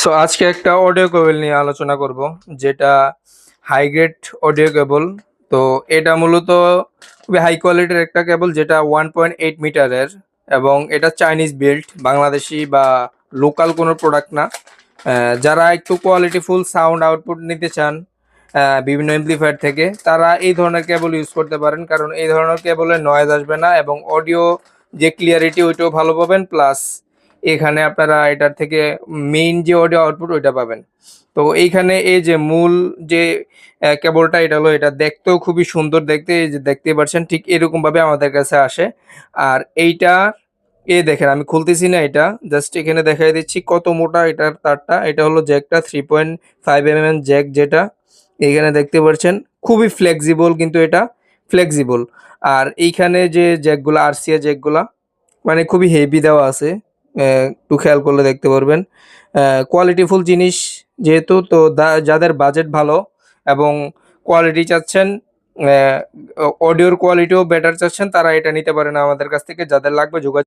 So আজকে একটা audio কেবল নিয়ে আলোচনা করব, যেটা হাই গ্রেড অডিও কেবল। তো এটা মূলত খুবই হাই কোয়ালিটির একটা কেবল, যেটা 1.8 মিটারের, এবং এটা চাইনিজ বিল্ড, বাংলাদেশি বা লোকাল কোনো প্রোডাক্ট না। যারা একটু কোয়ালিটিফুল সাউন্ড আউটপুট নিতে চান বিভিন্ন এমপ্লিফায়ার থেকে, তারা এই ধরনের কেবল ইউজ করতে পারেন, কারণ এই ধরনের কেবলে নয়েজ আসবে না এবং অডিও যে ক্লিয়ারিটি ওইটাও ভালো পাবেন, প্লাস এখানে আপনারা এটার থেকে মেইন যে অডিও আউটপুট ওইটা পাবেন। তো এইখানে এই যে মূল যে কেবলটা, এটা হলো, এটা দেখতেও খুবই সুন্দর দেখতে, এই যে দেখতে পাচ্ছেন ঠিক এরকম ভাবে আমাদের কাছে আসে। আর এইটা দেখেন, আমি খুলতেছি না, এটা জাস্ট এখানে দেখাই দিচ্ছি কত মোটা এটার তারটা। এটা হলো জ্যাকটা 3.5 mm জ্যাক, যেটা এইখানে দেখতে পাচ্ছেন খুবই ফ্লেক্সিবল, কিন্তু এটা ফ্লেক্সিবল। আর এইখানে যে জ্যাকগুলা, আরসিএ জ্যাকগুলা, মানে খুবই হেভি দেওয়া আছে। একটু খেয়াল করলে দেখতে পারবেন। কোয়ালিটিফুল জিনিস যেহেতু, তো যাদের বাজেট ভালো এবং কোয়ালিটি চাচ্ছেন, অডিওর কোয়ালিটিও বেটার চাচ্ছেন, তারা এটা নিতে পারেন আমাদের কাছ থেকে। যাদের লাগবে যোগাযোগ